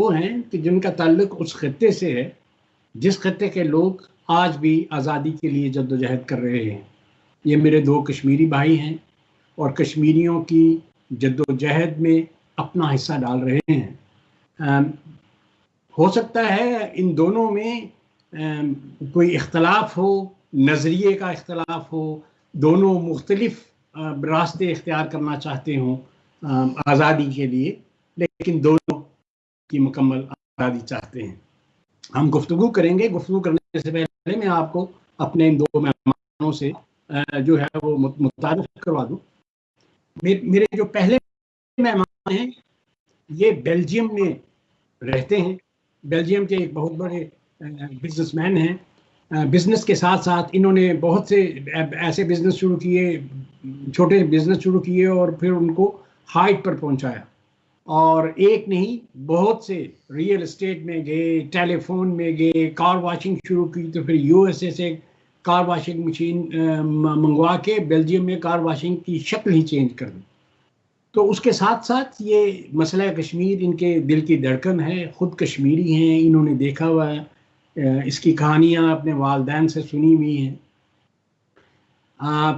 वो हैं कि जिनका ताल्लुक उस खत्ते से है जिस खत्ते के लोग आज भी आज़ादी के लिए जद्दोजहद कर रहे हैं। ये मेरे 2 कश्मीरी भाई हैं और कश्मीरियों की जद्दोजहद में अपना हिस्सा डाल रहे हैं। हो सकता है इन दोनों में कोई इख्तलाफ हो, नज़रिए का इख्तलाफ हो, दोनों मुख्तलिफ रास्ते इख्तियार करना चाहते हों आज़ादी के लिए, लेकिन दोनों की मुकम्मल आज़ादी चाहते हैं। हम गुफ्तगू करेंगे। गुफ्तगू करने से पहले मैं आपको अपने इन 2 मेहमानों से जो है वो मुतारिफ करवा दूँ। मेरे जो पहले मेहमान हैं ये बेल्जियम में रहते हैं। बेल्जियम के एक बहुत बड़े बिजनेसमैन हैं। बिजनेस के साथ साथ इन्होंने बहुत से ऐसे बिजनेस शुरू किए, छोटे बिजनेस शुरू किए और फिर उनको हाइट पर पहुंचाया। और एक नहीं, बहुत से रियल एस्टेट में गए, टेलीफोन में गए, कार वॉशिंग शुरू की तो फिर यूएसए से कार वॉशिंग मशीन मंगवा के बेल्जियम में कार वॉशिंग की शक्ल ही चेंज कर दी। तो उसके साथ साथ ये मसला कश्मीर इनके दिल की धड़कन है। ख़ुद कश्मीरी हैं, इन्होंने देखा हुआ है, इसकी कहानियाँ अपने वालिदैन से सुनी हुई हैं।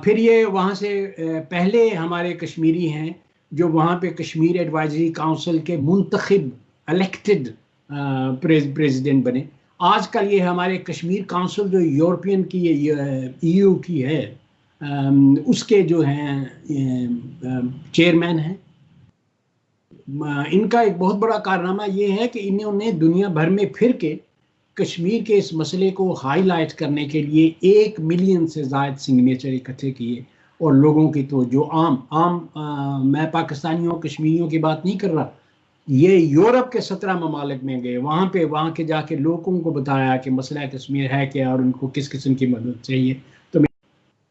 फिर ये वहाँ से पहले हमारे कश्मीरी हैं जो वहाँ पे कश्मीर एडवाइजरी काउंसिल के मुंतखब इलेक्टेड प्रेसिडेंट बने। आजकल ये हमारे कश्मीर काउंसिल जो यूरोपियन की ईयू की है उसके जो हैं चेयरमैन हैं। इनका एक बहुत बड़ा कारनामा ये है कि इन्होंने दुनिया भर में फिर के कश्मीर के इस मसले को हाईलाइट करने के लिए 1 मिलियन से ज़ायद सिग्नेचर इकट्ठे किए और लोगों की तो जो मैं पाकिस्तानियों कश्मीरियों की बात नहीं कर रहा, ये यूरोप के 17 ममालिक में गए, वहाँ के जाके लोगों को बताया कि मसला कश्मीर है क्या और उनको किस किस्म की मदद चाहिए। तो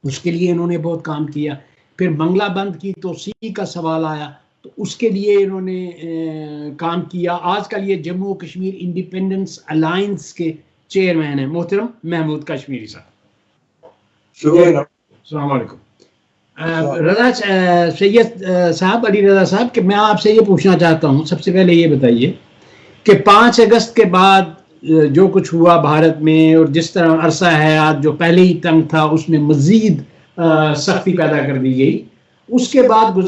उसके लिए इन्होंने बहुत काम किया। फिर बंगला बंद की तोसी का सवाल आया तो उसके लिए इन्होंने काम किया। आजकल ये जम्मू कश्मीर इंडिपेंडेंस अलायंस के चेयरमैन हैं मोहतरम महमूद कश्मीरी साहब। अस्सलाम वालेकुम। रज़ा सैयद साहब, अली रज़ा साहब, कि मैं आपसे ये पूछना चाहता हूँ, सबसे पहले ये बताइए कि 5 अगस्त के बाद जो कुछ हुआ भारत में और जिस तरह अरसा है आज जो पहले ही तंग था उसमें मजीद सख्ती पैदा कर दी गई, उसके बाद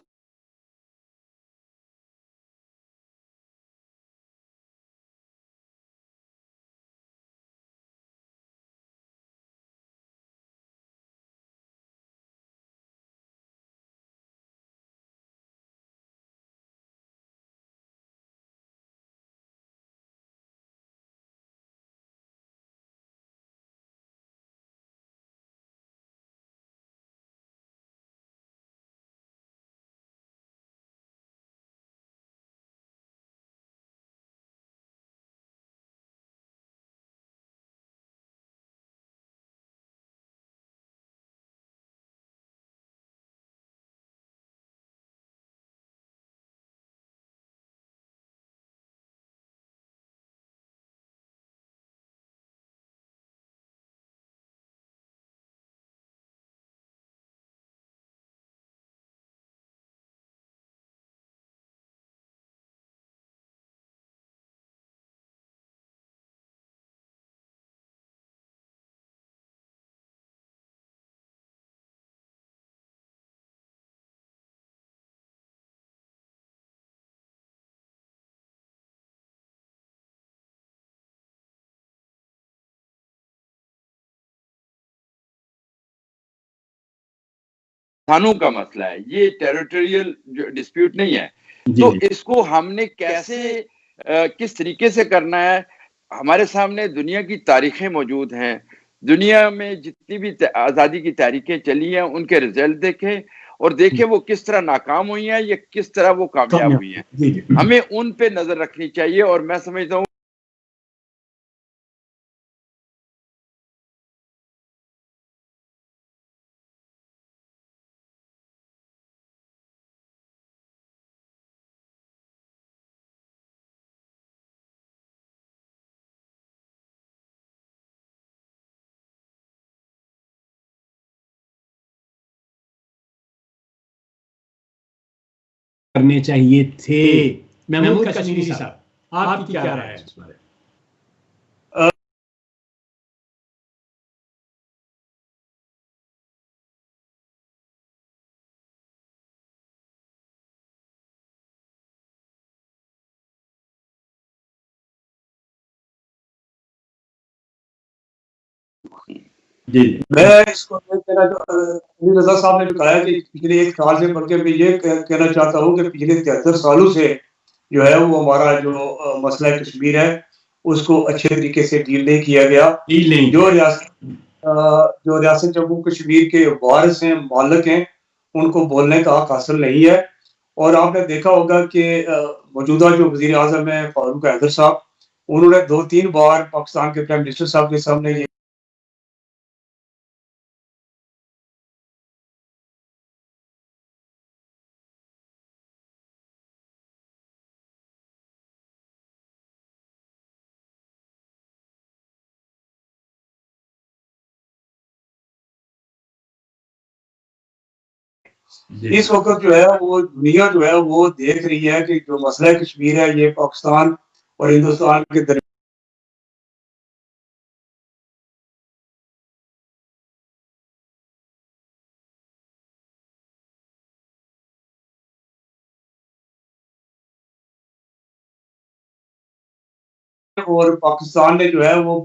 स्थानों का मसला है, ये टेरिटोरियल डिस्प्यूट नहीं है। तो इसको हमने कैसे किस तरीके से करना है, हमारे सामने दुनिया की तारीखें मौजूद हैं। दुनिया में जितनी भी आज़ादी की तारीखें चली हैं उनके रिजल्ट देखें और देखें वो किस तरह नाकाम हुई हैं या किस तरह वो कामयाब हुई हैं। हमें उन पे नजर रखनी चाहिए और मैं समझता हूँ करने चाहिए थे। महमूद कश्मीरी साहब, आपकी क्या राय है इस बारे में? जी मैं इसको अली रजा साहब ने कहा कि पिछले एक साल से बढ़ के मैं ये कहना चाहता हूँ कि पिछले 73 सालों से जो है वो हमारा जो मसला कश्मीर है उसको अच्छे तरीके से डील नहीं किया गया। जो रियासत जम्मू कश्मीर के वारिस हैं, मालिक हैं, उनको बोलने का हक हासिल नहीं है। और आपने देखा होगा कि मौजूदा जो वजीर आजम है फारूक हैदर साहब, उन्होंने 2-3 बार पाकिस्तान के प्राइम मिनिस्टर साहब के सामने ये इस वक्त जो है वो दुनिया जो है वो देख रही है कि जो मसला कश्मीर है ये पाकिस्तान और हिंदुस्तान के दरमियान और पाकिस्तान ने जो है वो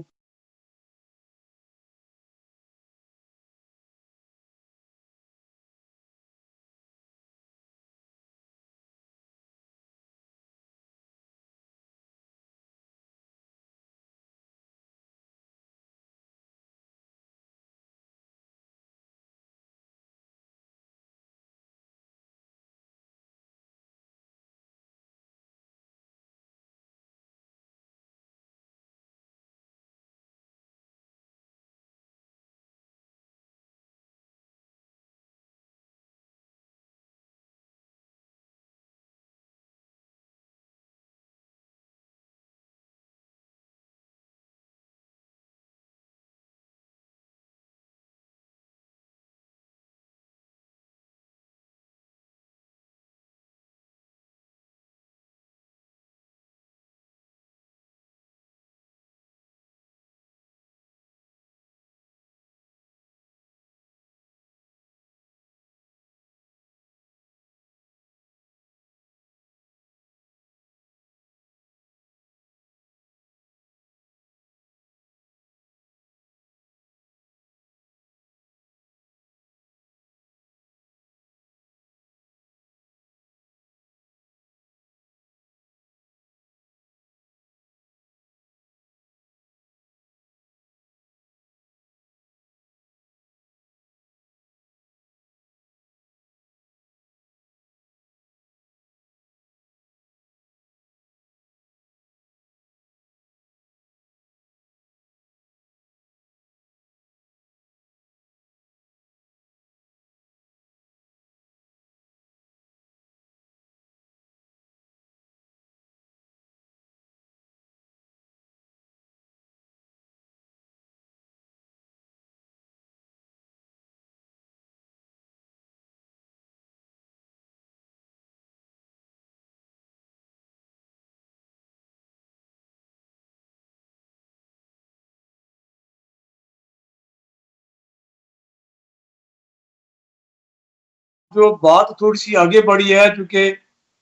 जो बात थोड़ी सी आगे बढ़ी है क्योंकि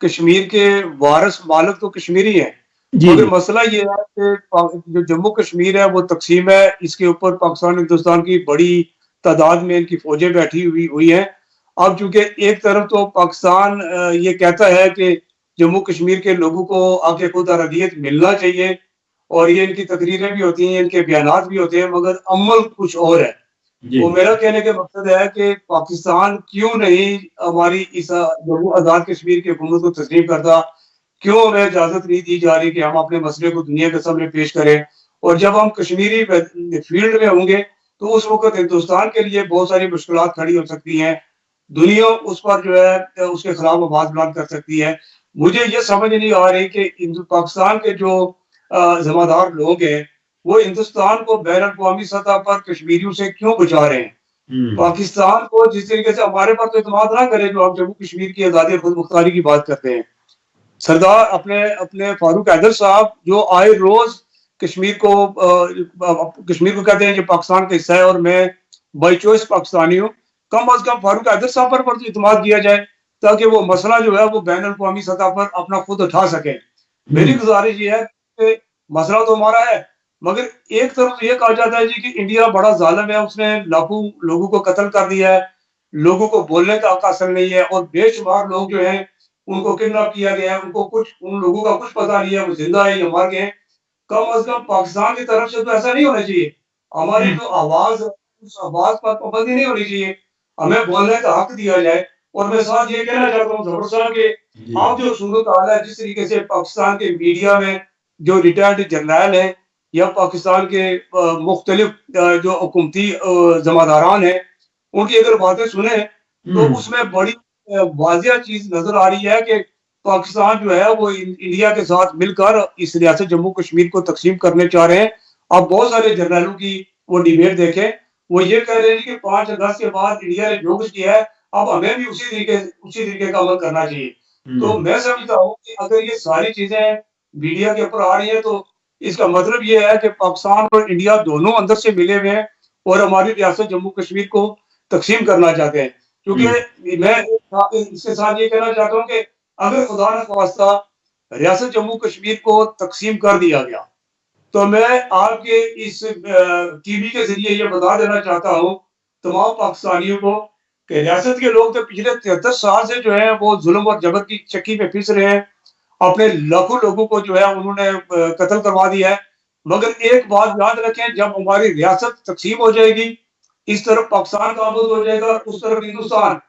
कश्मीर के वारिस मालिक तो कश्मीरी हैं, मगर मसला ये है कि जो जम्मू कश्मीर है वो तकसीम है, इसके ऊपर पाकिस्तान हिंदुस्तान की बड़ी तादाद में इनकी फौजें बैठी हुई हैं। अब चूंकि एक तरफ तो पाकिस्तान ये कहता है कि जम्मू कश्मीर के लोगों को आके खुद अरदियत मिलना चाहिए और ये इनकी तकरीरें भी होती हैं, इनके बयानात भी होते हैं, मगर अमल कुछ और है। वो मेरा कहने का मकसद है कि पाकिस्तान क्यों नहीं हमारी इस जम्मू आजाद कश्मीर की हुकूमत को तस्लीम करता, क्यों हमें इजाजत नहीं दी जा रही कि हम अपने मसले को दुनिया के सामने पेश करें। और जब हम कश्मीरी फील्ड में होंगे तो उस वक्त हिंदुस्तान के लिए बहुत सारी मुश्किलात खड़ी हो सकती हैं, दुनिया उस पर जो है उसके खिलाफ आवाज बुलंद कर सकती है। मुझे ये समझ नहीं आ रही कि पाकिस्तान के जो जिम्मेदार लोग हैं वो हिंदुस्तान को बैन अवी सतह पर कश्मीरियों से क्यों बचा रहे हैं। पाकिस्तान को जिस तरीके से हमारे पर तो इतमाद ना करे जो हम जम्मू कश्मीर की आजादी और खुद मुख्तारी की बात करते हैं, सरदार अपने अपने फारूक हैदर साहब जो आए रोज कश्मीर को कहते हैं ये पाकिस्तान का हिस्सा है और मैं बाई चॉइस पाकिस्तानी हूँ, कम अज कम फारूक हैदर साहब पर इत्मीनान किया जाए ताकि वो मसला जो है वो बैन अवी सतह पर अपना खुद उठा सके। मेरी गुजारिश ये है कि मसला तो हमारा है, मगर एक तरफ ये कहा जाता है जी कि इंडिया बड़ा जालिम है, उसने लाखों लोगों को कत्ल कर दिया है, लोगों को बोलने का हक हासिल नहीं है और बेशुमार लोग जो है उनको किडनैप किया गया है, उनको कुछ उन लोगों का कुछ पता नहीं है वो जिंदा है या मर गए। कम अज कम पाकिस्तान की तरफ से तो ऐसा नहीं होना चाहिए। हमारी जो आवाज है उस आवाज पर पाबंदी नहीं होनी चाहिए, हमें बोलने का हक दिया जाए। और मैं साथ ये कहना चाहता हूँ जफर साहब के आप जो सूरत हाल है, जिस तरीके से पाकिस्तान के मीडिया में जो रिटायर्ड जर्नैल है या पाकिस्तान के मुख्तलिफ जो हुकूमती जमादारान है उनकी अगर बातें सुने तो उसमें बड़ी वाजिया चीज नजर आ रही है कि पाकिस्तान जो है वो इंडिया के साथ मिलकर इस रियासत जम्मू कश्मीर को तकसीम करने चाह रहे हैं। अब बहुत सारे जर्नलों की वो डिबेट देखें, वो ये कह रहे हैं कि 5 अगस्त के बाद इंडिया ने जो कुछ किया है अब हमें भी उसी तरीके का अमल करना चाहिए। तो मैं समझता हूँ कि अगर ये सारी चीजें मीडिया के ऊपर आ रही है तो इसका मतलब ये है कि पाकिस्तान और इंडिया दोनों अंदर से मिले हुए हैं और हमारी रियासत जम्मू कश्मीर को तकसीम करना चाहते हैं। क्योंकि मैं इसके साथ ये कहना चाहता हूँ कि अगर खुदा न खास्ता रियासत जम्मू कश्मीर को तकसीम कर दिया गया तो मैं आपके इस टीवी के जरिए ये बता देना चाहता हूँ तमाम पाकिस्तानियों को कि रियासत के लोग तो पिछले 73 साल से जो है वो जुल्म और जबर की चक्की में फिस रहे हैं, अपने लाखों लोगों को जो है उन्होंने कत्ल करवा दिया है। मगर एक बात याद रखें, जब हमारी रियासत तकसीम हो जाएगी, इस तरफ पाकिस्तान काबूज हो जाएगा, उस तरफ हिंदुस्तान,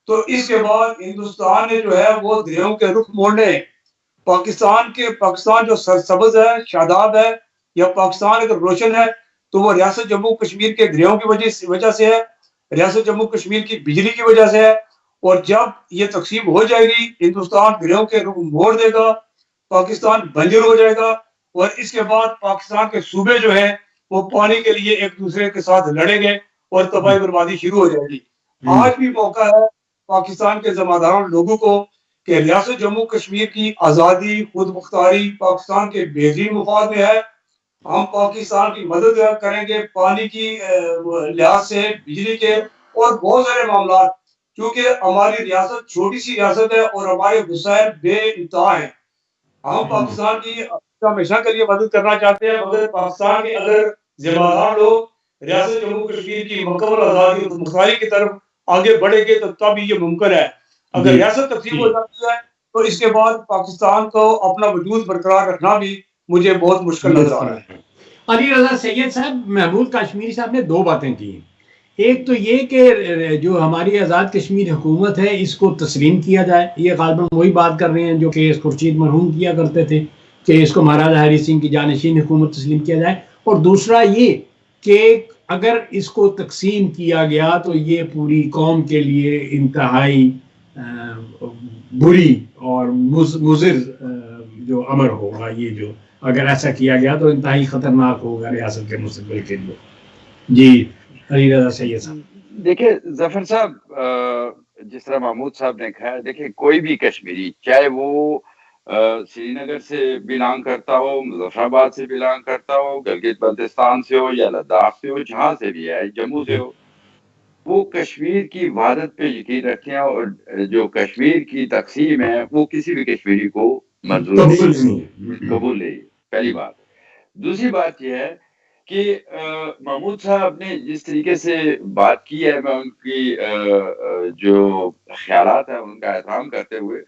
तो इसके बाद हिंदुस्तान ने जो है वो दरियाओं के रुख मोड़ने, पाकिस्तान जो सरसब्ज है, शादाब है, या पाकिस्तान अगर रोशन है तो वो रियासत जम्मू कश्मीर के दरियाओं की वजह से है, रियासत जम्मू कश्मीर की बिजली की वजह से है। और जब ये तकसीम हो जाएगी हिंदुस्तान दरियाओं के रुख मोड़ देगा, पाकिस्तान बंजर हो जाएगा और इसके बाद पाकिस्तान के सूबे जो है वो पानी के लिए एक दूसरे के साथ लड़ेंगे और तबाही बर्बादी शुरू हो जाएगी। आज भी मौका है पाकिस्तान के जमादार लोगों को कि रियासत जम्मू कश्मीर की आज़ादी खुद मुख्तारी पाकिस्तान के बेहतरीन मुफाद में है। हम पाकिस्तान की मदद करेंगे पानी की लिहाज से, बिजली के और बहुत सारे मामला, क्योंकि हमारी रियासत छोटी सी रियासत है और हमारे वसाइल बेइंतहा हैं। हम पाकिस्तान की हमेशा के लिए मदद करना चाहते हैं, मगर पाकिस्तान के अगर जिम्मेदार लोग रियासत जम्मू कश्मीर की मुकम्मल आज़ादी और मुख्तारी की तरफ आगे बढ़ेंगे तो तब ये मुमकिन है। अगर रियासत तकसीम हो जाती है तो इसके बाद पाकिस्तान को अपना वजूद बरकरार रखना भी मुझे बहुत मुश्किल नजर आ रहा है। अली रजा सैयद साहब, महमूद काश्मीरी साहब ने दो बातें की। एक तो ये कि जो हमारी आज़ाद कश्मीर हुकूमत है इसको तस्लीम किया जाए, ये गालिबन वही बात कर रहे हैं जो कि खुर्शीद मरहूम किया करते थे कि इसको महाराजा हरी सिंह की जानशीन हुकूमत तस्लीम किया जाए। और दूसरा ये कि अगर इसको तकसीम किया गया तो ये पूरी कौम के लिए इंतहाई बुरी और मुज़िर जो अमर होगा, ये जो अगर ऐसा किया गया तो इंतहाई खतरनाक होगा रियासत के मुस्तकबिल के लिए। जी अली रज़ा सैयद साहब। देखिए जफर साहब, जिस तरह महमूद साहब ने कहा, देखिए कोई भी कश्मीरी, चाहे वो श्रीनगर से बिलोंग करता हो, मुजफ्फराबाद से बिलोंग करता हो, गिलगित बल्तिस्तान से हो या लद्दाख से हो, जहां से भी है, जम्मू से हो, वो कश्मीर की वहादत पे यकीन रखते हैं और जो कश्मीर की तकसीम है वो किसी भी कश्मीरी को मंजूर नहीं, कबूल नहीं। पहली बात। दूसरी बात यह है कि महमूद साहब ने जिस तरीके से बात की है, मैं उनकी जो ख्यालात है उनका एहतराम करते हुए,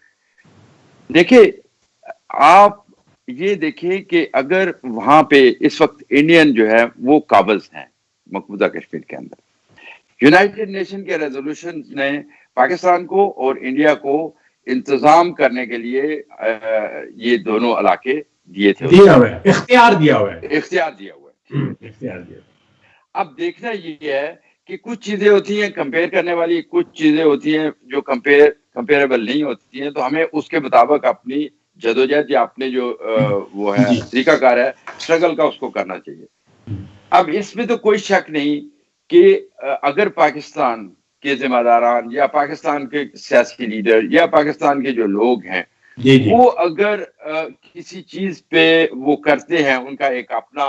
देखिए आप ये देखिए कि अगर वहां पे इस वक्त इंडियन जो है वो काबिज हैं मकबूजा कश्मीर के अंदर, यूनाइटेड नेशन के रेजोल्यूशन ने पाकिस्तान को और इंडिया को इंतजाम करने के लिए ये दोनों इलाके दिए थे, इख्तियार दिया हुआ है। अब देखना ये है कि कुछ चीजें होती हैं कंपेयर करने वाली, कुछ चीजें होती हैं जो कंपेरेबल नहीं होती हैं, तो हमें उसके मुताबिक अपनी जदोजहद या अपने जो वो है तरीकाकार है स्ट्रगल का, उसको करना चाहिए। अब इसमें तो कोई शक नहीं कि अगर पाकिस्तान के जिम्मेदारान या पाकिस्तान के सियासी लीडर या पाकिस्तान के जो लोग हैं वो अगर किसी चीज पे वो करते हैं, उनका एक अपना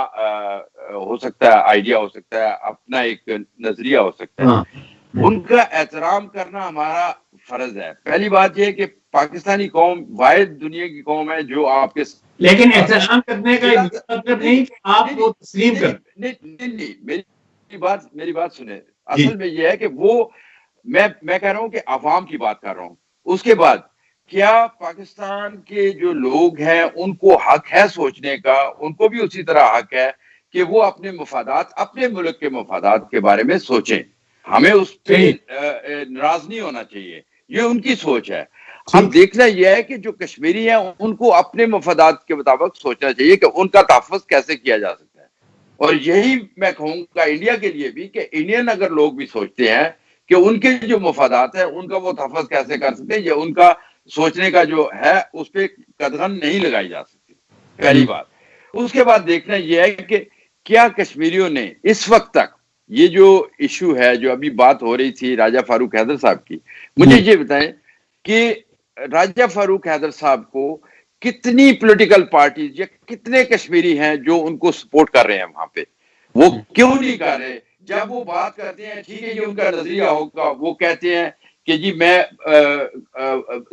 हो सकता है आइडिया, हो सकता है अपना एक नजरिया हो सकता है, उनका एहतराम करना हमारा फर्ज है। पहली बात यह है कि पाकिस्तानी कौम वाहिद दुनिया की कौम है जो आपके, लेकिन एहतराम करने का मतलब नहीं कि आप वो तस्लीम कर। नहीं, मेरी बात सुने। असल में यह है कि वो मैं कह रहा हूं कि अवाम की बात कर रहा हूं। उसके बाद क्या पाकिस्तान के जो लोग हैं उनको हक है सोचने का, उनको भी उसी तरह हक है कि वो अपने मफादात, अपने मुल्क के मफादात के बारे में सोचें। हमें उस पर नाराज नहीं होना चाहिए, ये उनकी सोच है। हम देखना यह है कि जो कश्मीरी हैं उनको अपने मफादात के मुताबिक सोचना चाहिए कि उनका तहफ़्फ़ुज़ कैसे किया जा सकता है। और यही मैं कहूँगा इंडिया के लिए भी कि इंडियन अगर लोग भी सोचते हैं कि उनके जो मफादात है उनका वो तहफ़्फ़ुज़ कैसे कर सकते हैं, या उनका सोचने का जो है उस पर कदगन नहीं लगाई जा सकती, पहली बात। उसके बाद देखना यह है कि क्या कश्मीरियों ने इस वक्त तक ये जो इशू है, जो अभी बात हो रही थी राजा फारूक हैदर साहब की, मुझे ये बताएं कि राजा फारूक हैदर साहब को कितनी पॉलिटिकल पार्टीज या कितने कश्मीरी हैं जो उनको सपोर्ट कर रहे हैं वहां पे? वो क्यों नहीं कर रहे? जब वो बात करते हैं, ठीक है ये उनका नजरिया होगा, वो कहते हैं कि जी मैं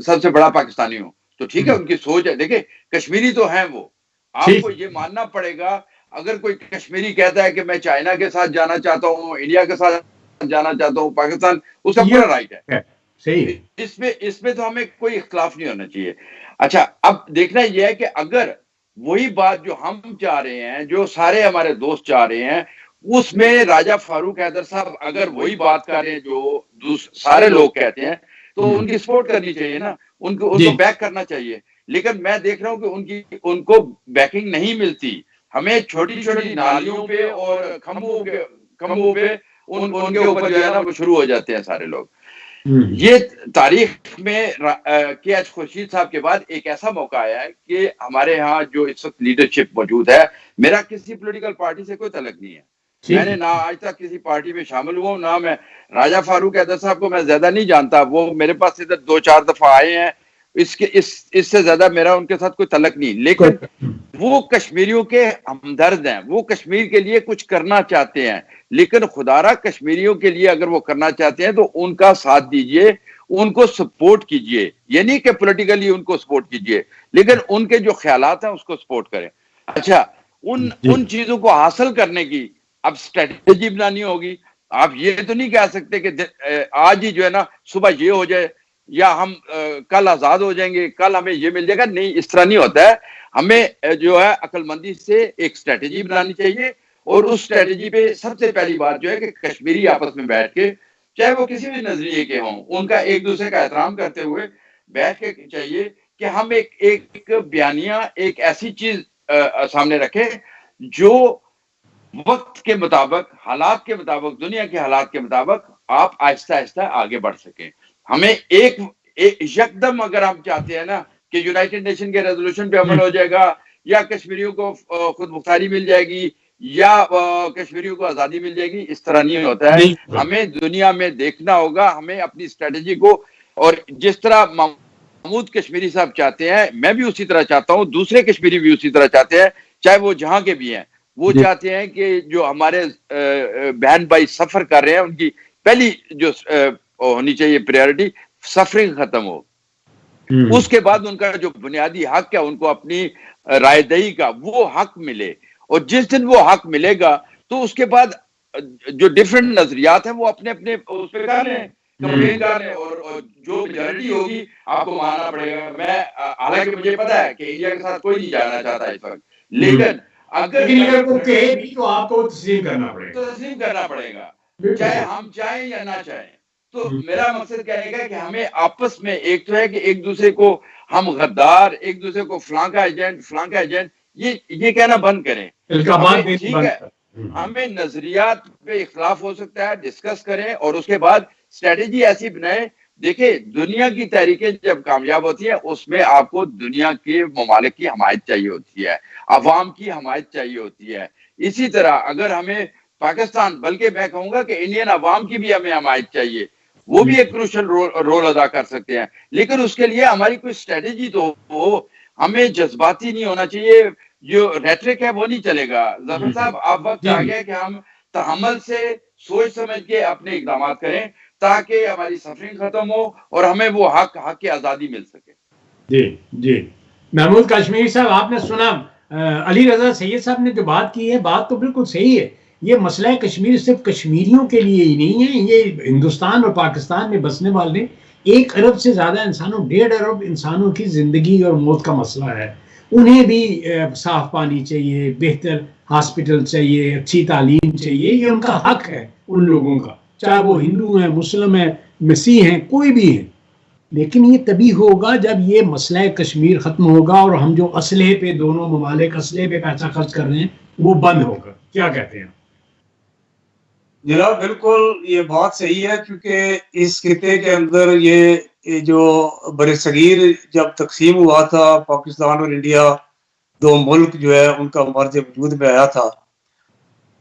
सबसे बड़ा पाकिस्तानी हूं, तो ठीक है उनकी सोच है। देखिए कश्मीरी तो हैं वो, आपको ये मानना पड़ेगा। अगर कोई कश्मीरी कहता है कि मैं चाइना के साथ जाना चाहता हूँ, इंडिया के साथ जाना चाहता हूँ, पाकिस्तान, उसका पूरा राइट है, सही। इसमें तो हमें कोई इख्तिलाफ नहीं होना चाहिए। अच्छा, अब देखना यह है कि अगर वही बात जो हम चाह रहे हैं, जो सारे हमारे दोस्त चाह रहे हैं, उसमें राजा फारूक हैदर साहब अगर वही बात कर रहे हैं जो सारे लोग कहते हैं, तो उनकी सपोर्ट करनी चाहिए ना, उनको बैक करना चाहिए। लेकिन मैं देख रहा हूं कि उनको बैकिंग नहीं मिलती। हमें छोटी छोटी नालियों पे और खंभों पे उनके ऊपर जो है ना वो शुरू हो जाते हैं सारे लोग। ये तारीख में के.एच. खुर्शीद साहब के बाद एक ऐसा मौका आया है कि हमारे यहाँ जो इस वक्त लीडरशिप मौजूद है, मेरा किसी पॉलिटिकल पार्टी से कोई तलक नहीं है, मैंने ना आज तक किसी पार्टी में शामिल हुआ, ना मैं राजा फारूक हैदर साहब को मैं ज्यादा नहीं जानता, वो मेरे पास इधर 2-4 दफा आए हैं, इससे ज्यादा मेरा उनके साथ कोई तलक नहीं। लेकिन वो कश्मीरियों के हमदर्द हैं, वो कश्मीर के लिए कुछ करना चाहते हैं, लेकिन खुदारा कश्मीरियों के लिए अगर वो करना चाहते हैं तो उनका साथ दीजिए, उनको सपोर्ट कीजिए। ये नहीं कि पॉलिटिकली उनको सपोर्ट कीजिए, लेकिन उनके जो ख्यालात हैं उसको सपोर्ट करें। अच्छा, उन चीजों को हासिल करने की अब स्ट्रेटेजी बनानी होगी। आप ये तो नहीं कह सकते कि आज ही जो है ना सुबह ये हो जाए या हम कल आजाद हो जाएंगे, कल हमें ये मिल जाएगा। नहीं, इस तरह नहीं होता है। हमें जो है अक्लमंदी से एक स्ट्रेटेजी बनानी चाहिए, और उस स्ट्रेटेजी पे सबसे पहली बात जो है कि कश्मीरी आपस में बैठ के, चाहे वो किसी भी नजरिए के हों, उनका एक दूसरे का एहतराम करते हुए बैठ के चाहिए कि हम एक बयानिया, एक ऐसी चीज सामने रखें जो वक्त के मुताबिक, हालात के मुताबिक, दुनिया के हालात के मुताबिक आप आहिस्ता आहिस्ता आगे बढ़ सकें। हमें एक यकदम अगर हम चाहते हैं ना कि यूनाइटेड नेशन के रेजोल्यूशन पे अमल हो जाएगा, या कश्मीरियों को खुद मुख्तारी मिल जाएगी, या कश्मीरियों को आजादी मिल जाएगी, इस तरह नहीं होता है। हमें दुनिया में देखना होगा, हमें अपनी स्ट्रेटेजी को, और जिस तरह महमूद कश्मीरी साहब चाहते हैं, मैं भी उसी तरह चाहता हूँ, दूसरे कश्मीरी भी उसी तरह चाहते हैं, चाहे वो जहां के भी हैं। वो चाहते हैं कि जो हमारे बहन भाई सफर कर रहे हैं, उनकी पहली जो होनी चाहिए प्रायोरिटी, सफरिंग खत्म हो, उसके बाद उनका जो बुनियादी हक है, उनको अपनी रायदही का वो हक मिले। और जिस दिन वो हक मिलेगा तो उसके बाद जो डिफरेंट नजरियात हैं वो अपने अपने उस पर कर रहे हैं, कंपेन कर रहे हैं, और जो मेजॉरिटी होगी आपको मानना पड़ेगा। मैं हालांकि मुझे पता है कि इंडिया के साथ कोई नहीं जाना चाहता इस वक्त, लेकिन अगर वो कहे भी तो आपको तस्लीम करना पड़ेगा, चाहे हम चाहें या ना चाहें। तो मेरा मकसद कहने का है कि हमें आपस में, एक तो है कि एक दूसरे को हम गद्दार, एक दूसरे को फलां का एजेंट ये कहना बंद करें। ठीक है, हमें नजरियात पे इख्तिलाफ हो सकता है, डिस्कस करें, और उसके बाद स्ट्रेटेजी ऐसी बनाएं। देखिए, दुनिया की तहरीकें जब कामयाब होती है, उसमें आपको दुनिया के ममालिक की हमायत चाहिए होती है, अवाम की हमायत चाहिए होती है। इसी तरह अगर हमें पाकिस्तान, बल्कि मैं कहूंगा कि इंडियन अवाम की भी हमें हमायत चाहिए, वो भी एक क्रूशल रोल अदा कर सकते हैं। लेकिन उसके लिए हमारी कोई स्ट्रेटेजी तो हो, हमें जज्बाती नहीं होना चाहिए, जो रेटरिक है वो नहीं चलेगा। जफर साहब, अब वक्त आ गया कि हम तहम्मुल से सोच समझ के अपने इकदाम करें ताकि हमारी सफरिंग खत्म हो और हमें वो हक की आजादी मिल सके। जी जी, महमूद कश्मीरी साहब, आपने सुना अली रजा सैयद साहब ने जो बात की है, बात तो बिल्कुल सही है। ये मसला कश्मीर सिर्फ कश्मीरियों के लिए ही नहीं है, ये हिंदुस्तान और पाकिस्तान में बसने वाले 1 अरब से ज्यादा इंसानों, 1.5 अरब इंसानों की जिंदगी और मौत का मसला है। उन्हें भी साफ पानी चाहिए, बेहतर हॉस्पिटल चाहिए, अच्छी तालीम चाहिए, ये उनका हक है उन लोगों का, चाहे वो हिंदू हैं, मुस्लिम हैं, मसीह हैं, कोई भी है। लेकिन ये तभी होगा जब ये मसला कश्मीर खत्म होगा और हम जो असलहे पे, दोनों ममालिक असलहे पे पैसा खर्च कर रहे हैं, वो बंद होगा। क्या कहते हैं जनाब? बिल्कुल ये बात सही है, क्योंकि इस खिते के अंदर ये जो बरसगीर जब तकसीम हुआ था, पाकिस्तान और इंडिया 2 मुल्क जो है उनका मर्ज वजूद में आया था।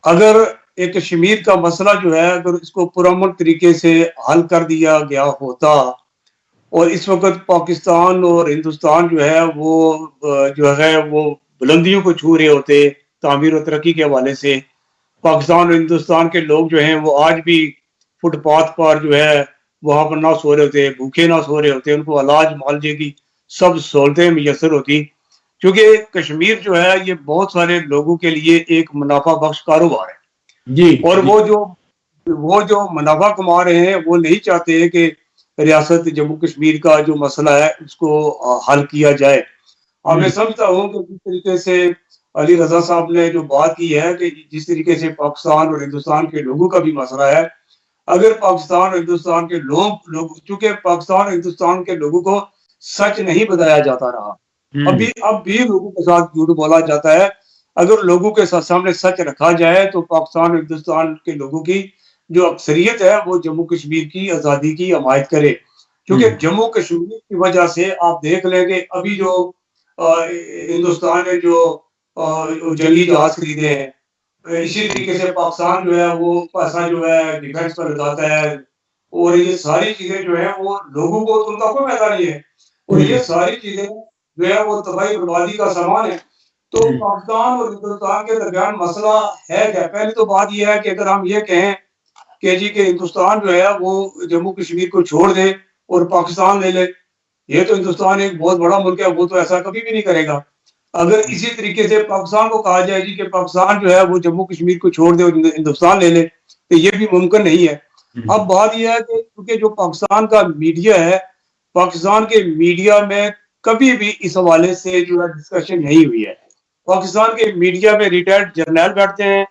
अगर एक कश्मीर का मसला जो है, अगर इसको पुरअमन तरीके से हल कर दिया गया होता और इस वक्त पाकिस्तान और हिंदुस्तान जो है वो बुलंदियों को छू रहे होते तामीर और तरक्की के हवाले से, पाकिस्तान और हिंदुस्तान के लोग जो हैं वो आज भी फुटपाथ पर जो है वहां पर ना सो रहे होते, भूखे ना सो रहे होते, उनको इलाज मुआवजे की सब सहूलतें मैसर होती। क्योंकि कश्मीर जो है ये बहुत सारे लोगों के लिए एक मुनाफा बख्श कारोबार है जी। और वो जो मुनाफा कमा रहे हैं वो नहीं चाहते हैं कि रियासत जम्मू कश्मीर का जो मसला है उसको हल किया जाए। अब मैं समझता हूँ कि जिस तरीके से अली रजा साहब ने जो बात की है कि जिस तरीके से पाकिस्तान और हिंदुस्तान के लोगों का भी मसला है, अगर पाकिस्तान और हिंदुस्तान के लोग चूंकि पाकिस्तान और हिंदुस्तान के लोगों को सच नहीं बताया जाता रहा, अब भी लोगों के साथ झूठ बोला जाता है। अगर लोगों के सामने सच रखा जाए तो पाकिस्तान और हिंदुस्तान के लोगों की जो अक्सरियत है वो जम्मू कश्मीर की आज़ादी की हमायत करे। क्योंकि जम्मू कश्मीर की वजह से आप देख लेंगे अभी जो हिंदुस्तान ने जो जंगी जहाज खरीदे हैं, इसी तरीके से पाकिस्तान जो है वो पैसा जो है डिफेंस पर लगाता है, और ये सारी चीजें जो है वो लोगों को तो उनका कोई फायदा नहीं है, और ये सारी चीजें जो है वो तबाही बर्बादी का सामान है। तो पाकिस्तान और हिंदुस्तान के दरमियान मसला है क्या? पहले तो बात यह है कि अगर हम ये कहें कि जी के हिंदुस्तान जो है वो जम्मू कश्मीर को छोड़ दे और पाकिस्तान ले ले, ये तो हिंदुस्तान एक बहुत बड़ा मुल्क है, वो तो ऐसा कभी भी नहीं करेगा। अगर इसी तरीके से पाकिस्तान को कहा जाए जी कि पाकिस्तान जो है वो जम्मू कश्मीर को छोड़ दे और हिंदुस्तान ले ले, तो ये भी मुमकिन नहीं है। अब बात यह है कि क्योंकि जो पाकिस्तान का मीडिया है, पाकिस्तान के मीडिया में कभी भी इस हवाले से जो है डिस्कशन नहीं हुई है। पाकिस्तान के मीडिया में रिटायर्ड जर्नल बैठते हैं,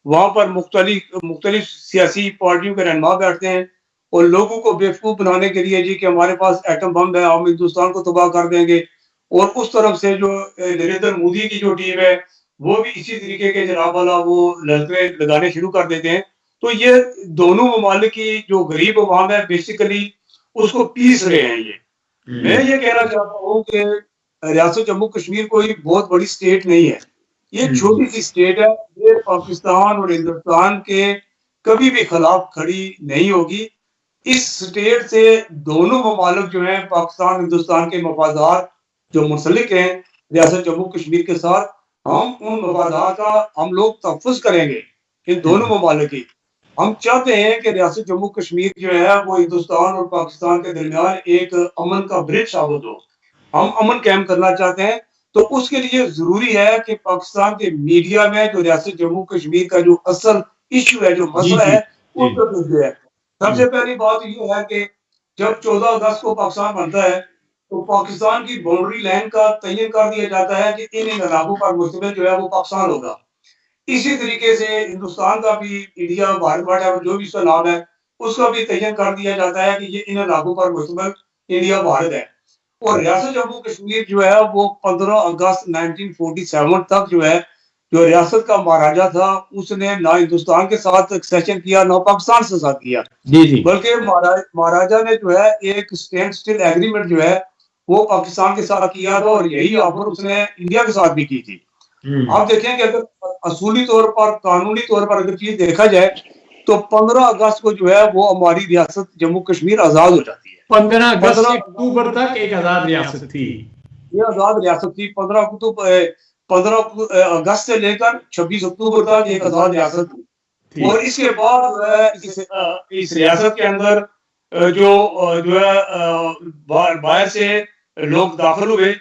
वहां पर मुख्तलिफ सियासी पार्टियों के रहनुमा बैठते हैं और लोगों को बेवकूफ बनाने के लिए जी कि हमारे पास एटम बम है, हम हिंदुस्तान को तबाह कर देंगे, और उस तरफ से जो नरेंद्र मोदी की जो टीम है वो भी इसी तरीके के जनाब वाला वो लश्करें लगाने शुरू कर देते हैं। तो ये दोनों ममालिक की जो गरीब अवाम है बेसिकली उसको पीस रहे हैं। ये मैं ये कहना चाहता हूँ कि रियासत जम्मू कश्मीर कोई बहुत बड़ी स्टेट नहीं है, ये छोटी सी स्टेट है, ये पाकिस्तान और हिंदुस्तान के कभी भी खिलाफ खड़ी नहीं होगी। इस स्टेट से दोनों ममालिक जो है पाकिस्तान हिंदुस्तान के मफादात जो मुंसलिक हैं रियासत जम्मू कश्मीर के साथ, हम उन मफादात का हम लोग तहफ़्फ़ुज़ करेंगे इन दोनों ममालिक की। हम चाहते हैं कि रियासत जम्मू कश्मीर जो है वो हिंदुस्तान और पाकिस्तान के दरमियान एक अमन का ब्रिज साबित हो। हम अमन कायम करना चाहते हैं, तो उसके लिए जरूरी है कि पाकिस्तान के मीडिया में जो रियासत जम्मू कश्मीर का जो असल इशू है, जो मसला है, उसको जो है सबसे पहली बात यह है कि जब 14 अगस्त को पाकिस्तान बनता है तो पाकिस्तान की बाउंड्री लाइन का तयन कर दिया जाता है कि इन इलाकों पर मुश्तमिल जो है वो पाकिस्तान होगा। इसी तरीके से हिंदुस्तान का भी इंडिया भारत जो भी उसका नाम है उसका भी तयन कर दिया जाता है कि ये इन इलाकों पर मुश्तमिल इंडिया भारत है। और रियासत जम्मू कश्मीर जो है वो 15 अगस्त 1947 तक जो है जो रियासत का महाराजा था उसने ना हिंदुस्तान के साथ एक्सेशन किया ना पाकिस्तान के साथ किया, बल्कि महाराजा ने जो है एक स्टैंड स्टिल एग्रीमेंट जो है वो पाकिस्तान के साथ किया था और यही ऑफर उसने इंडिया के साथ भी की थी। आप देखें कि अगर असूली तौर पर कानूनी तौर पर अगर चीज देखा जाए तो 15 अगस्त को जो है वो हमारी रियासत जम्मू कश्मीर आजाद हो जाती है। 15 अगस्त से अक्टूबर तक एक आजाद रियासत थी। ये आजाद रियासत थी। 15 अगस्त से लेकर 26 अक्टूबर तक एक आजाद रियासत थी। और इसके बाद जो है इस रियासत के अंदर जो है बाहर से लोग दाखिल हुए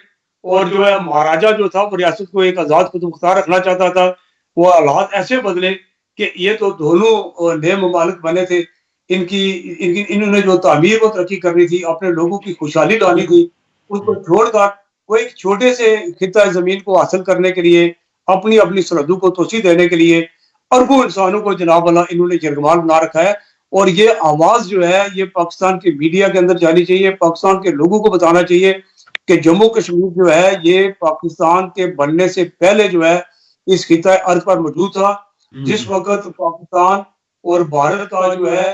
और जो है महाराजा जो था वो रियासत को एक आजाद खुद मुख्तार रखना चाहता था। वो हालात ऐसे बदले कि ये तो दोनों नए ममालिक बने थे, इन्होंने जो तामीर को तरक्की करनी थी, अपने लोगों की खुशहाली लानी थी, उसको छोड़कर वो एक छोटे से खिता जमीन को हासिल करने के लिए, अपनी अपनी सरहदों को तोसी देने के लिए अरबों इंसानों को जनाब अल्लाह इन्होंने यरगमाल बना रखा है। और ये आवाज जो है ये पाकिस्तान के मीडिया के अंदर जानी चाहिए, पाकिस्तान के लोगों को बताना चाहिए कि जम्मू कश्मीर जो है ये पाकिस्तान के बनने से पहले जो है इस खिता अर्ज पर मौजूद था। जिस वक्त पाकिस्तान और भारत का जो है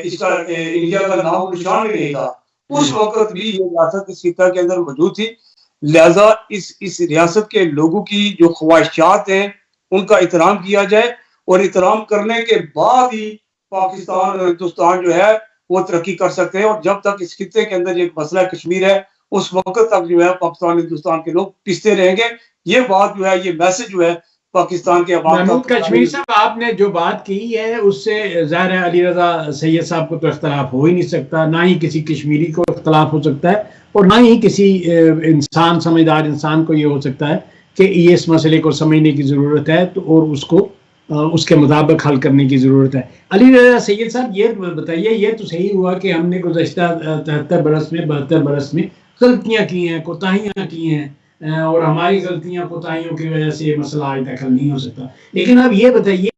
इसका इंडिया का नाम निशान भी नहीं था, उस वक्त भी ये रियासत इस खिता के अंदर मौजूद थी। लिहाजा इस रियासत के लोगों की जो ख्वाहिशात हैं उनका एहतराम किया जाए और एहतराम करने के बाद ही पाकिस्तान और हिंदुस्तान जो है वो तरक्की कर सकते हैं। और जब तक इस खिते के अंदर एक मसला कश्मीर है उस वक्त तक जो है पाकिस्तान हिंदुस्तान के लोग पिसते रहेंगे। ये बात जो है ये मैसेज जो है पाकिस्तान के महमूद कश्मीरी साहब, आपने जो बात की है उससे ज़ाहिर है अली रजा सैयद साहब को तो इख्तलाफ हो ही नहीं सकता, ना ही किसी कश्मीरी को इख्तलाफ हो सकता है और ना ही किसी इंसान समझदार इंसान को ये हो सकता है कि ये इस मसले को समझने की ज़रूरत है तो और उसको उसके मुताबिक हल करने की ज़रूरत है। अली रजा सैयद साहब, ये बताइए, ये तो सही हुआ कि हमने गुज़श्ता 73 बरस में 72 बरस में गलतियाँ की हैं, कोताहियाँ की हैं और हमारी गलतियां कोताहियों की वजह से ये मसला आज तक हल नहीं हो सकता। लेकिन अब ये बताइए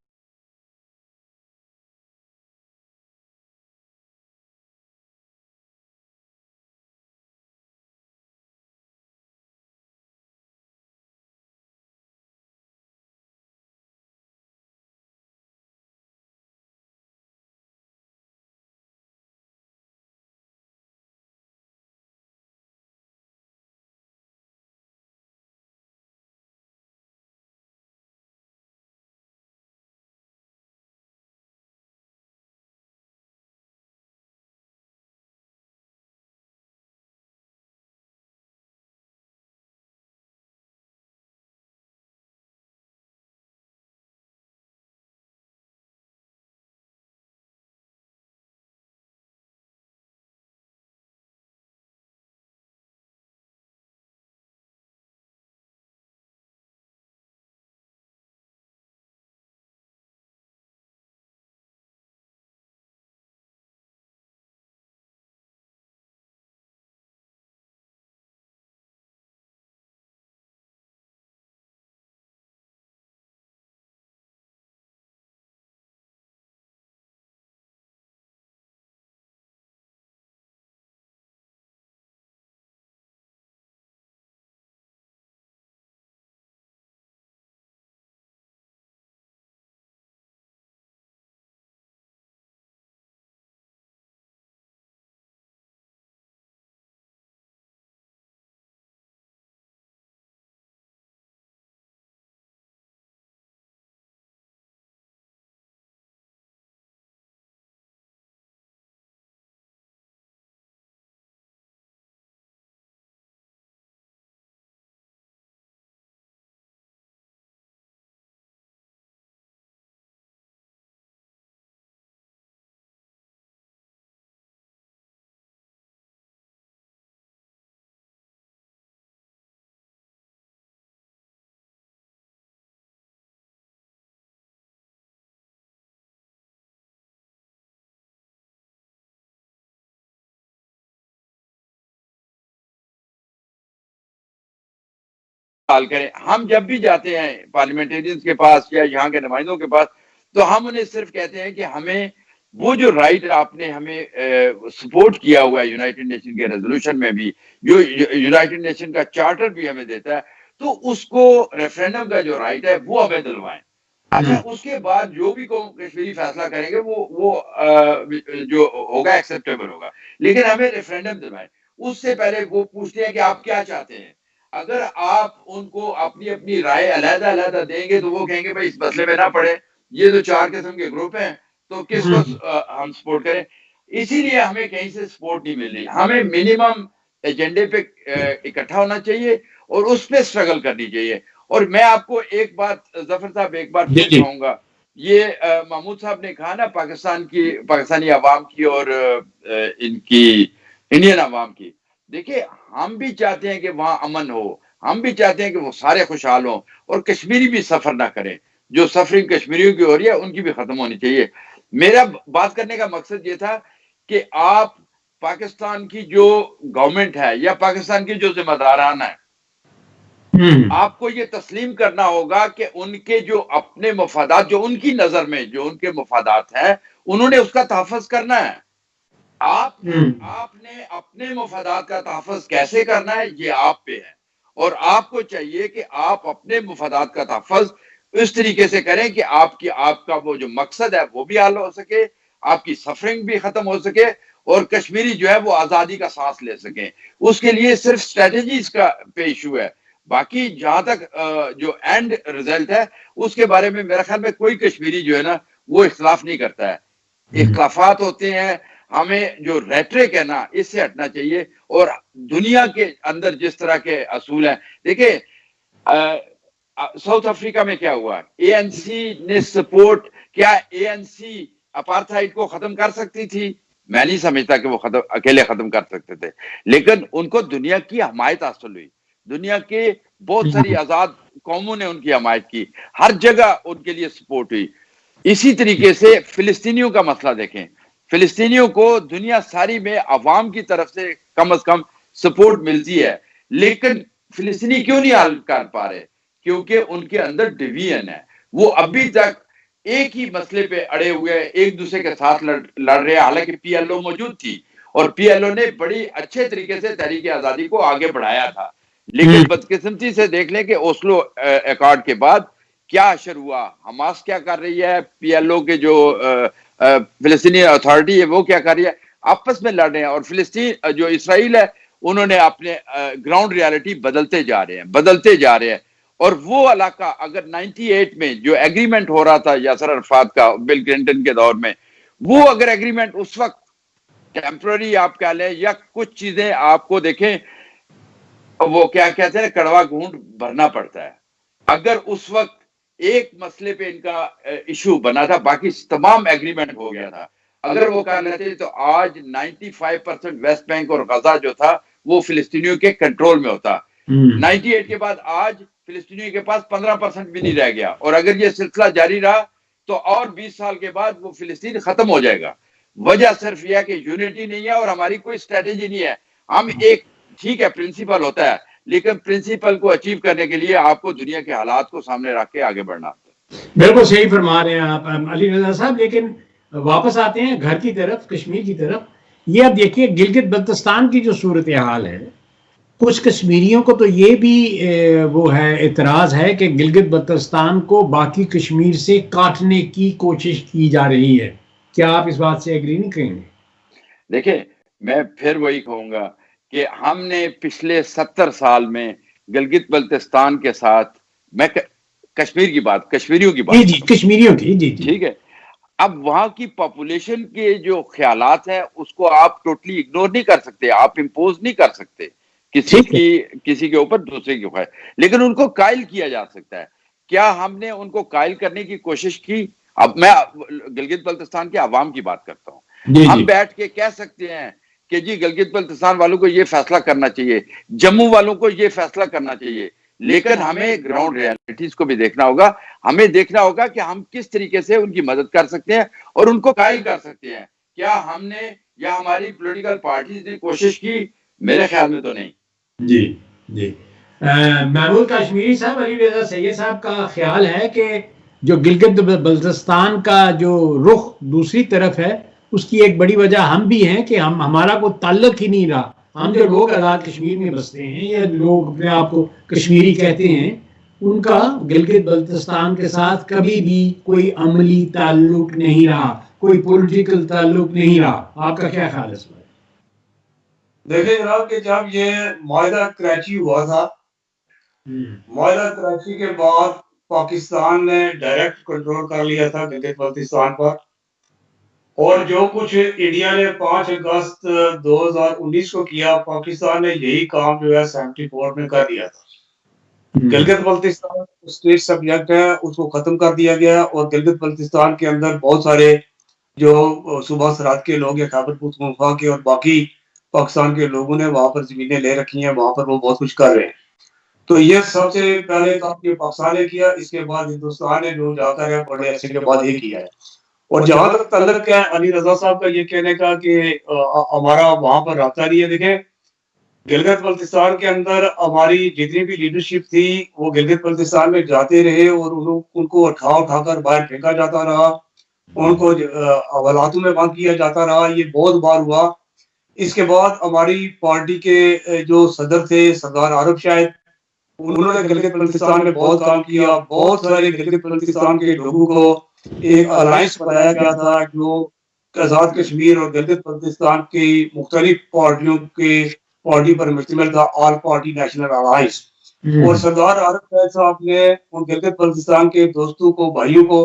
सवाल करें, हम जब भी जाते हैं पार्लियामेंटेरियंस के पास या यहाँ के नुमाइंदों के पास तो हम उन्हें सिर्फ कहते हैं कि हमें वो जो राइट आपने हमें सपोर्ट किया हुआ है यूनाइटेड नेशन के रेजोल्यूशन में भी, जो यूनाइटेड नेशन का चार्टर भी हमें देता है, तो उसको रेफरेंडम का जो राइट है वो हमें दिलवाएं। अच्छा, उसके बाद जो भी कश्मीरी फैसला करेंगे वो जो होगा एक्सेप्टेबल होगा, लेकिन हमें रेफरेंडम दिलवाएं। उससे पहले वो पूछते हैं कि आप क्या चाहते हैं। अगर आप उनको अपनी अपनी राय अलग-अलग देंगे तो वो कहेंगे भाई इस मसले में ना पड़े, ये तो 4 किस्म के ग्रुप हैं, तो किसको हम सपोर्ट करें? इसीलिए हमें कहीं से सपोर्ट नहीं मिल रही। हमें मिनिमम एजेंडे पे इकट्ठा होना चाहिए और उस पे स्ट्रगल करनी चाहिए। और मैं आपको एक बात जफर साहब एक बार फिर कहूंगा, ये महमूद साहब ने कहा ना पाकिस्तानी अवाम की और इनकी इंडियन अवाम की, देखिए हम भी चाहते हैं कि वहां अमन हो, हम भी चाहते हैं कि वो सारे खुशहाल हों और कश्मीरी भी सफर ना करें। जो सफरिंग कश्मीरियों की हो रही है उनकी भी खत्म होनी चाहिए। मेरा बात करने का मकसद ये था कि आप पाकिस्तान की जो गवर्नमेंट है या पाकिस्तान की जो जिम्मेदारान है, आपको ये तस्लीम करना होगा कि उनके जो अपने मफादात, जो उनकी नजर में जो उनके मफादात हैं, उन्होंने उसका तहफ़्फ़ुज़ करना है। आपने अपने मफादात का तहफ़्फ़ुज़ कैसे करना है ये आप पे है, और आपको चाहिए कि आप अपने मफादात का तहफ़्फ़ुज़ इस तरीके से करें कि आपका वो जो मकसद है वो भी हल हो सके, आपकी सफरिंग भी खत्म हो सके और कश्मीरी जो है वो आजादी का सांस ले सके। उसके लिए सिर्फ स्ट्रेटजीज का पे इशू है। बाकी जहां तक जो एंड रिजल्ट है उसके बारे में मेरा ख्याल में कोई कश्मीरी जो है ना वो इख्तिलाफ नहीं करता है। इख्तिलाफात होते हैं, हमें जो रेटरिक है ना इससे हटना चाहिए। और दुनिया के अंदर जिस तरह के असूल हैं, देखिए साउथ अफ्रीका में क्या हुआ, एएनसी ने सपोर्ट, क्या एएनसी अपार्थाइड को खत्म कर सकती थी? मैं नहीं समझता कि वो अकेले खत्म कर सकते थे, लेकिन उनको दुनिया की हमायत हासिल हुई। दुनिया के बहुत सारी आजाद कौमों ने उनकी हमायत की, हर जगह उनके लिए सपोर्ट हुई। इसी तरीके से फिलिस्तीनियों का मसला देखें, फिलिस्तीनियों को दुनिया सारी में अवाम की तरफ से कम से कम सपोर्ट मिलती है, लेकिन फिलिस्तीनी क्यों नहीं हल कर पा रहे? क्योंकि उनके अंदर डिवीजन है। वो अभी तक एक ही मसले पे अड़े हुए हैं, एक दूसरे के साथ लड़ रहे हैं। हालांकि पीएलओ मौजूद थी और पीएलओ ने बड़ी अच्छे तरीके से तहरीक आजादी को आगे बढ़ाया था, लेकिन बदकिस्मती से देख लें कि ओस्लो अकॉर्ड के बाद क्या असर हुआ, हमास क्या कर रही है, पीएलओ के जो फिलिस्तीनी अथॉरिटी है वो क्या कर रही है, आपस में लड़ रहे हैं। और फिलिस्तीन जो इसराइल है उन्होंने अपने ग्राउंड रियलिटी बदलते जा रहे हैं। और वो इलाका अगर 98 में जो एग्रीमेंट हो रहा था यासर अरफात का बिल क्लिंटन के दौर में, वो अगर एग्रीमेंट उस वक्त टेम्पररी आप कह लें या कुछ चीजें आपको देखें, वो क्या कहते हैं कड़वा घूंट भरना पड़ता है। अगर उस वक्त एक मसले पे इनका इशू बना था, बाकी तमाम एग्रीमेंट हो गया था, अगर वो कर लेते तो आज 95% वेस्ट बैंक और गजा जो था वो फिलिस्तीनियों के कंट्रोल में होता। 98 के बाद आज फिलिस्तीनियों के पास 15% भी नहीं रह गया, और अगर ये सिलसिला जारी रहा तो और 20 साल के बाद वो फिलिस्तीन खत्म हो जाएगा। वजह सिर्फ यह है कि यूनिटी नहीं है और हमारी कोई स्ट्रेटेजी नहीं है। हम एक, ठीक है प्रिंसिपल होता है, लेकिन प्रिंसिपल को अचीव करने के लिए आपको दुनिया के हालात को सामने रख के आगे बढ़ना होता है। बिल्कुल सही फरमा रहे हैं आप अली रजा साहब। लेकिन वापस आते हैं घर की तरफ, कश्मीर की तरफ। ये अब देखिए गिलगित बल्तिस्तान की जो सूरत हाल है, कुछ कश्मीरियों को तो ये भी वो है, एतराज है कि गिलगित बल्तिस्तान को बाकी कश्मीर से काटने की कोशिश की जा रही है। क्या आप इस बात से एग्री नहीं करेंगे? देखिए मैं फिर वही कहूंगा कि हमने पिछले 70 साल में गिलगित बल्तिस्तान के साथ, मैं कश्मीरियों की बात जी कश्मीरियों की, जी ठीक है। अब वहां की पॉपुलेशन के जो ख्यालात है उसको आप टोटली इग्नोर नहीं कर सकते, आप इम्पोज नहीं कर सकते किसी के ऊपर दूसरे के ऊपर, लेकिन उनको कायल किया जा सकता है। क्या हमने उनको कायल करने की कोशिश की? अब मैं गिलगित बल्तिस्तान के अवाम की बात करता हूँ। हम बैठ के कह सकते हैं कि जी गिलगित बल्तिस्तान वालों को ये फैसला करना चाहिए, जम्मू वालों को ये फैसला करना चाहिए, लेकिन हमें ग्राउंड रियलिटीज को भी देखना होगा। हमें देखना होगा कि हम किस तरीके से उनकी मदद कर सकते हैं और उनको कायल कर सकते हैं। क्या हमने या हमारी पॉलिटिकल पार्टीज ने कोशिश की? मेरे ख्याल में तो नहीं। जी महमूद कश्मीरी साहब, अली रजा सैयद साहब का ख्याल है कि जो गिलगित बल्तिस्तान का जो रुख दूसरी तरफ है उसकी एक बड़ी वजह हम भी हैं कि हमारा कोई ताल्लुक ही नहीं रहा। हम जो लोग आज़ाद कश्मीर में बसते हैं या लोग अपने आप को कश्मीरी कहते हैं, उनका गिलगित बल्तिस्तान के साथ कभी भी कोई अमली ताल्लुक नहीं रहा, कोई पॉलिटिकल ताल्लुक नहीं रहा। आपका क्या ख्याल है इस बारे? देखिए जनाब कि जब ये माहिदा कराची हुआ था, माहिदा कराची के बाद पाकिस्तान ने डायरेक्ट कंट्रोल कर लिया था गिलगित बल्तिस्तान पर, और जो कुछ इंडिया ने 5 अगस्त 2019 को किया, पाकिस्तान ने यही काम जो है 74 में कर दिया था। गिलगित बल्तिस्तान स्टेट सब्जेक्ट है, उसको खत्म कर दिया गया और गिलगित बल्तिस्तान के अंदर बहुत सारे जो सूबा सरात के लोग या खैबर पख्तूनख्वा के और बाकी पाकिस्तान के लोगों ने वहां पर जमीनें ले रखी हैं, वहां पर वो बहुत कुछ कर रहे हैं। तो ये सबसे पहले काम ये पाकिस्तान ने किया, इसके बाद हिंदुस्तान ने जो जाकर है बड़े अच्छे के बाद ये किया है। और जहां तक तल्लक है अली रजा साहब का ये कहने का कि हमारा वहां पर रब्ता नहीं है, देखें गिलगित बल्तिस्तान के अंदर हमारी जितनी भी लीडरशिप थी वो गिलगित बल्तिस्तान में जाते रहे और उनको उठाकर बाहर फेंका जाता रहा, उनको हवालातों में बंद किया जाता रहा, ये बहुत बार हुआ। इसके बाद हमारी पार्टी के जो सदर थे सरदार आरफ शाहिद, उन्होंने गिलगित बल्तिस्तान में बहुत काम किया। बहुत सारे गिलगित बल्तिस्तान के लोगों को एक अलायंस बनाया गया था जो आजाद कश्मीर और गिलगित बल्तिस्तान की मुख्तलिफ पार्टियों के पार्टी पर मुश्तमिल था, ऑल पार्टी नेशनल अलायंस। और सरदार आरफ शाहिद साहब ने उन गिलगित बल्तिस्तान के दोस्तों को, भाइयों को,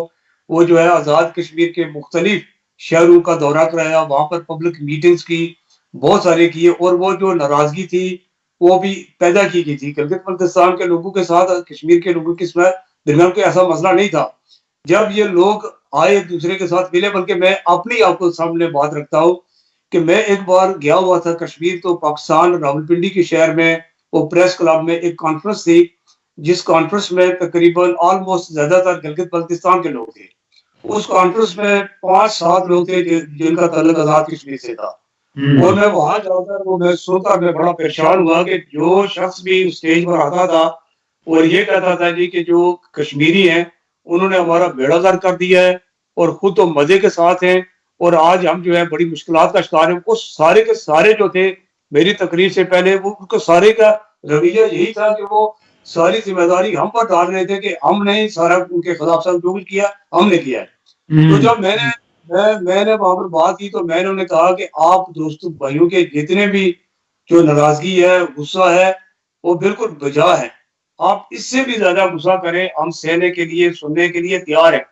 वो जो है आजाद कश्मीर के मुख्तलिफ शहरों का दौरा कराया, वहां पर पब्लिक मीटिंग्स की, बहुत सारे किए। और वो जो नाराजगी थी वो भी पैदा की गई थी गिलगित बल्तिस्तान के लोगों के साथ, कश्मीर के लोगों के दरमियान कोई ऐसा मसला नहीं था। जब ये लोग आए एक दूसरे के साथ मिले, बल्कि मैं अपनी आपको सामने बात रखता हूँ कि मैं एक बार गया हुआ था कश्मीर, तो पाकिस्तान रावलपिंडी के शहर में वो प्रेस क्लब में एक कॉन्फ्रेंस थी, जिस कॉन्फ्रेंस में तकरीबन ऑलमोस्ट ज्यादातर गिलगित बल्तिस्तान के लोग थे। उस कॉन्फ्रेंस में 5-7 लोग थे जिनका ताल्लुक आजाद कश्मीर से था। और मैं वहां जाकर वो मैं सुनकर मैं बड़ा परेशान हुआ कि जो शख्स भी स्टेज पर आता था और ये कहता था जी कि जो कश्मीरी हैं उन्होंने हमारा बेड़ा गर्क कर दिया है और खुद तो मजे के साथ हैं और आज हम जो है बड़ी मुश्किलात का शिकार हैं। वो सारे के सारे जो थे मेरी तकरीर से पहले वो उनको सारे का रवैया यही था कि वो सारी जिम्मेदारी हम पर डाल रहे थे कि हमने सारा उनके खिलाफ सब जो कुछ किया हमने किया है। तो जब मैंने वहां पर बात की तो मैंने उन्हें कहा कि आप दोस्तों भाइयों के जितने भी जो नाराजगी है, गुस्सा है, वो बिल्कुल बजा है। आप इससे भी ज्यादा गुस्सा करें, हम सहने के लिए, सुनने के लिए तैयार हैं।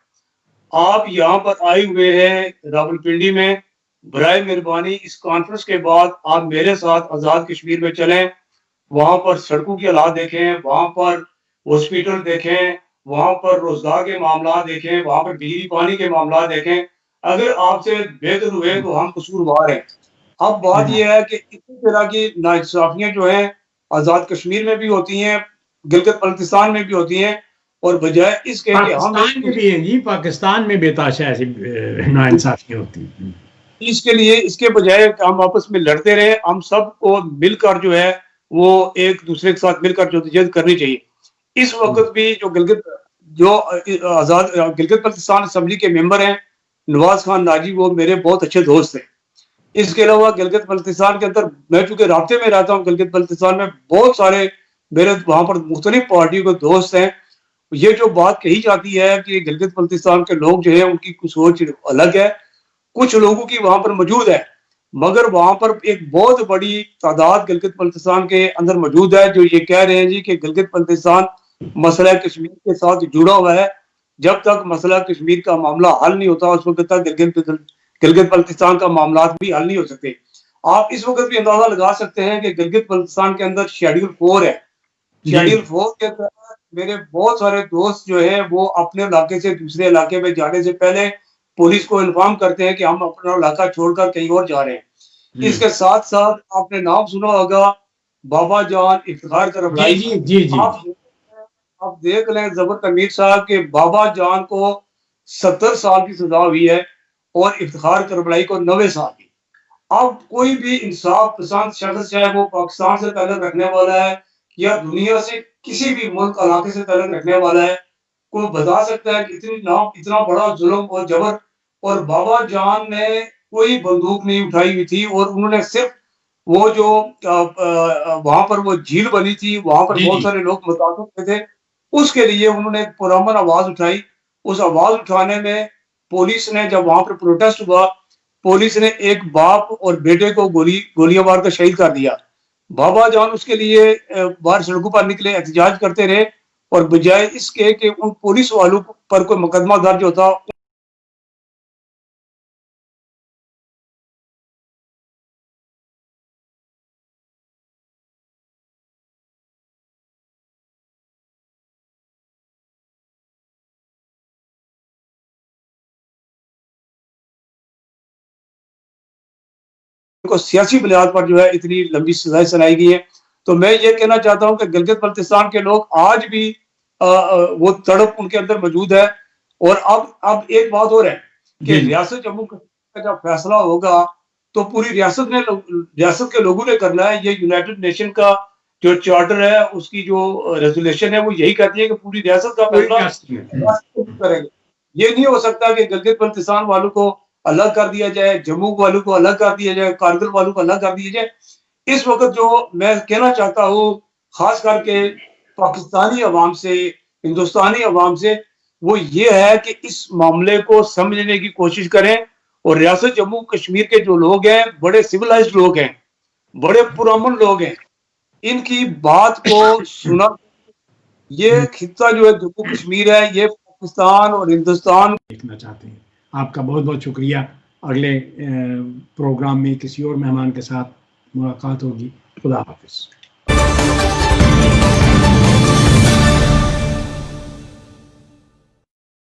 आप यहाँ पर आए हुए हैं रावलपिंडी में, बराए मेहरबानी इस कॉन्फ्रेंस के बाद आप मेरे साथ आजाद कश्मीर में चलें, वहां पर सड़कों की हालात देखें, वहां पर हॉस्पिटल देखें, वहां पर रोजगार के मामला देखें, वहां पर बिजली पानी के मामला देखें। अगर आपसे बेहतर हुए तो हम कसूरवार हैं। अब बात यह है कि इसी तरह की नाइंसाफियां जो हैं आजाद कश्मीर में भी होती हैं, गिलगित बल्तिस्तान में भी होती हैं, और बजाय इसके कि हम पाकिस्तान में बेताशा ऐसी नाइंसाफियां होती हैं, इसके लिए इसके बजाय हम आपस में लड़ते रहे, हम सबको मिलकर जो है वो एक दूसरे के साथ मिलकर जद्दोजहद करनी चाहिए। इस वक्त भी जो आजाद गिलगित बल्तिस्तान असेंबली के मेंबर हैं नवाज खान नाजी, वो मेरे बहुत अच्छे दोस्त हैं। इसके अलावा गिलगित बल्तिस्तान के अंदर मैं चूंकि राब्ते में रहता हूँ, गिलगित बल्तिस्तान में बहुत सारे मेरे वहां पर मुख्तलिफ पार्टियों के दोस्त हैं। ये जो बात कही जाती है कि गिलगित बल्तिस्तान के लोग जो है उनकी कुछ सोच अलग है, कुछ लोगों की वहां पर मौजूद है, मगर वहां पर एक बहुत बड़ी तादाद गिलगित बल्तिस्तान के अंदर मौजूद है जो ये कह रहे हैं जी कि गिलगित बल्तिस्तान मसला कश्मीर के साथ जुड़ा हुआ है। जब तक मसला कश्मीर का मामला हल नहीं होता उस वक्त तक गिलगित बल्तिस्तान का मामला भी हल नहीं हो सकते। आप इस वक्त भी अंदाजा लगा सकते हैं कि गिलगित बल्तिस्तान के अंदर शेड्यूल 4 है। शेड्यूल 4 के तहत मेरे बहुत सारे दोस्त जो है वो अपने इलाके से दूसरे इलाके में जाने से पहले पुलिस को इन्फॉर्म करते हैं कि हम अपना इलाका छोड़कर कहीं और जा रहे हैं। इसके साथ साथ आपने नाम सुना होगा बाबा जान इफ्तिखार करबलाई। आप देख लें जबर तमीर साहब के बाबा जान को 70 साल की सजा हुई है और इफ्तिखार करबलाई को 90 साल की। अब कोई भी इंसाफ पसंद शख्स चाहे वो पाकिस्तान से ताल्लुक रखने वाला है या दुनिया से किसी भी मुल्क इलाके से ताल्लुक रखने वाला है, कोई बता सकता है कि इतना बड़ा जुल्म और जबर। और बाबा जान ने कोई बंदूक नहीं उठाई हुई थी और उन्होंने सिर्फ वो जो वहां पर वो झील बनी थी, वहां पर बहुत सारे लोग मुतासिर थे, उसके लिए उन्होंने एक पुरअमन आवाज उठाई। उस आवाज उठाने में पुलिस ने, जब वहां पर प्रोटेस्ट हुआ, पुलिस ने एक बाप और बेटे को गोलियां मार कर शहीद कर दिया। बाबा जान उसके लिए बाहर सड़कों पर निकले, एहतजाज करते रहे, और बजाय इसके कि उन पुलिस वालों पर कोई मुकदमा दर्ज होता को सियासी बुनियाद पर जो है इतनी लंबी सजाएं सुनाई गई है। तो मैं ये कहना चाहता हूँ कि गिलगित बल्तिस्तान के लोग आज भी वो तड़प उनके अंदर मौजूद है। और अब एक बात और है कि रियासत जम्मू कश्मीर का जब फैसला होगा तो पूरी रियासत के लोगों ने करना है। ये यूनाइटेड नेशन का जो चार्टर है, उसकी जो रेजोल्यूशन है, वो यही कहती है कि पूरी रियासत का फैसला करेंगे। ये नहीं हो सकता कि गिलगित बल्तिस्तान वालों को अलग कर दिया जाए, जम्मू वालों को अलग कर दिया जाए, कारगिल वालों को अलग कर दिया जाए। इस वक्त जो मैं कहना चाहता हूँ खास करके पाकिस्तानी अवाम से, हिंदुस्तानी अवाम से, वो ये है कि इस मामले को समझने की कोशिश करें। और रियासत जम्मू कश्मीर के जो लोग हैं, बड़े सिविलाइज्ड लोग हैं, बड़े पुरअमन लोग हैं, इनकी बात को सुना। ये खित्ता जो है जम्मू कश्मीर है, ये पाकिस्तान और हिंदुस्तान देखना चाहते हैं। आपका बहुत बहुत शुक्रिया। अगले प्रोग्राम में किसी और मेहमान के साथ मुलाकात होगी। खुदा हाफिज।